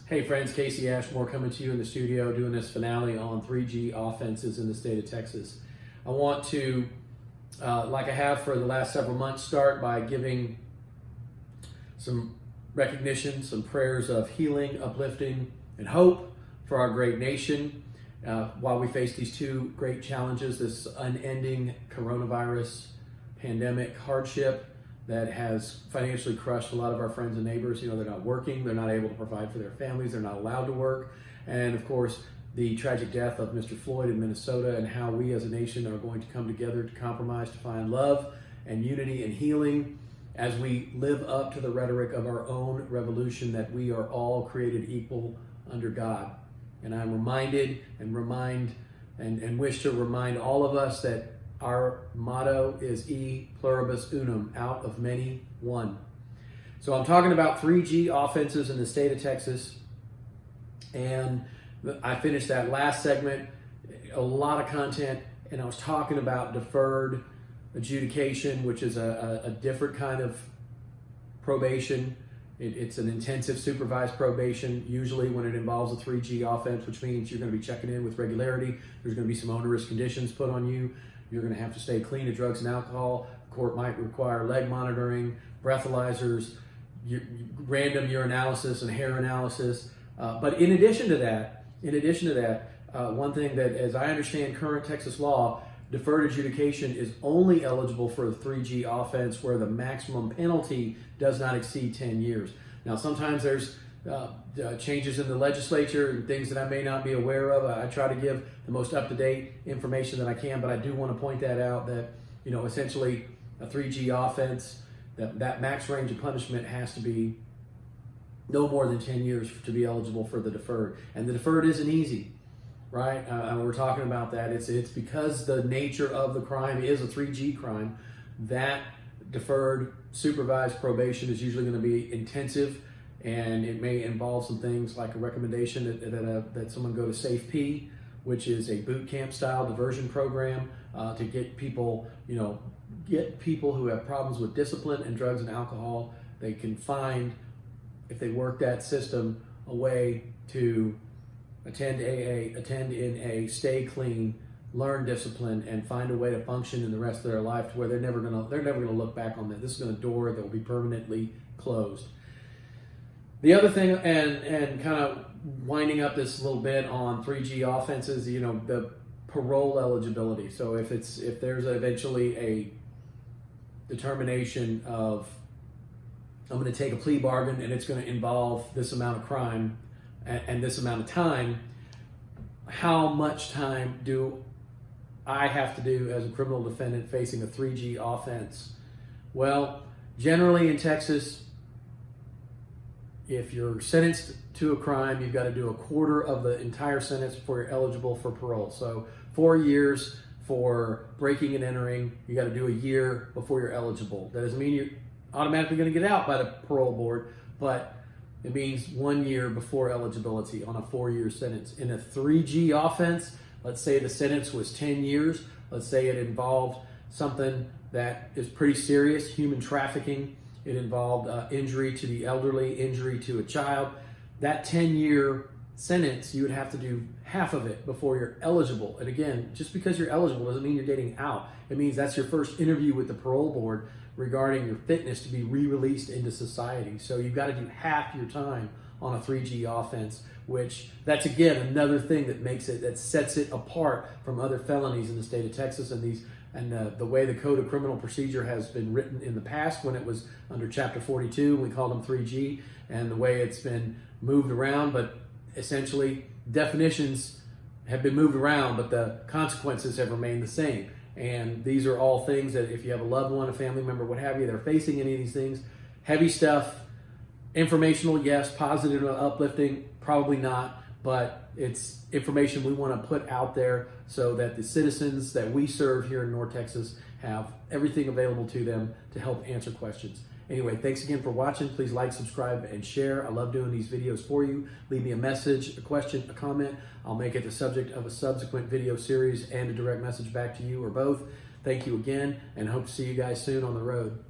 Hey friends, Casey Ashmore coming to you in the studio doing this finale on 3G offenses in the state of Texas. I want to, like I have for the last several months, start by giving some recognition, some prayers of healing, uplifting, and hope for our great nation while we face these two great challenges, this unending coronavirus pandemic hardship that has financially crushed a lot of our friends and neighbors. You know, they're not working, they're not able to provide for their families, they're not allowed to work. And of course, the tragic death of Mr. Floyd in Minnesota, and how we as a nation are going to come together to compromise, to find love and unity and healing as we live up to the rhetoric of our own revolution that we are all created equal under God. And I'm reminded and wish to remind all of us that our motto is E pluribus unum, out of many, one. So I'm talking about 3G offenses in the state of Texas. And I finished that last segment, a lot of content, and I was talking about deferred adjudication, which is a different kind of probation. It's an intensive supervised probation, usually when it involves a 3G offense, which means you're going to be checking in with regularity. There's going to be some onerous conditions put on you. You're going to have to stay clean of drugs and alcohol. The court might require leg monitoring, breathalyzers, random urinalysis and hair analysis. But in addition to that, one thing that, as I understand current Texas law, deferred adjudication is only eligible for a 3G offense where the maximum penalty does not exceed 10 years. Now, sometimes there's changes in the legislature and things that I may not be aware of. I try to give the most up-to-date information that I can, but I do want to point that out that, you know, essentially a 3G offense, that max range of punishment has to be no more than 10 years to be eligible for the deferred. And the deferred isn't easy, right? We're talking about that. It's because the nature of the crime is a 3G crime. That deferred supervised probation is usually going to be intensive, and it may involve some things like a recommendation that someone go to Safe P, which is a boot camp style diversion program to get people, who have problems with discipline and drugs and alcohol. They can find, if they work that system, a way to attend AA, attend NA, stay clean, learn discipline, and find a way to function in the rest of their life to where they're never gonna look back on that. This is a door that will be permanently closed. The other thing, and kind of winding up this little bit on 3G offenses, the parole eligibility. So if there's eventually a determination of, I'm going to take a plea bargain and it's going to involve this amount of crime and this amount of time, how much time do I have to do as a criminal defendant facing a 3G offense? Well, generally in Texas, if you're sentenced to a crime, you've got to do a quarter of the entire sentence before you're eligible for parole. So 4 years for breaking and entering, you got to do a year before you're eligible. That doesn't mean you're automatically going to get out by the parole board, but it means 1 year before eligibility on a 4-year sentence. In a 3G offense, let's say the sentence was 10 years. Let's say it involved something that is pretty serious, human trafficking. It involved injury to the elderly, injury to a child. That 10-year sentence, you would have to do half of it before you're eligible. And again, just because you're eligible doesn't mean you're getting out. It means that's your first interview with the parole board regarding your fitness to be re-released into society. So you've got to do half your time on a 3G offense, which that's again another thing that sets it apart from other felonies in the state of Texas. And the way the Code of Criminal Procedure has been written in the past, when it was under Chapter 42, we called them 3G, and the way it's been moved around, but essentially definitions have been moved around, but the consequences have remained the same. And these are all things that if you have a loved one, a family member, what have you, they're facing any of these things, heavy stuff, informational, yes, positive and uplifting, probably not, but it's information we want to put out there so that the citizens that we serve here in North Texas have everything available to them to help answer questions. Anyway, thanks again for watching. Please like, subscribe, and share. I love doing these videos for you. Leave me a message, a question, a comment. I'll make it the subject of a subsequent video series and a direct message back to you or both. Thank you again, and hope to see you guys soon on the road.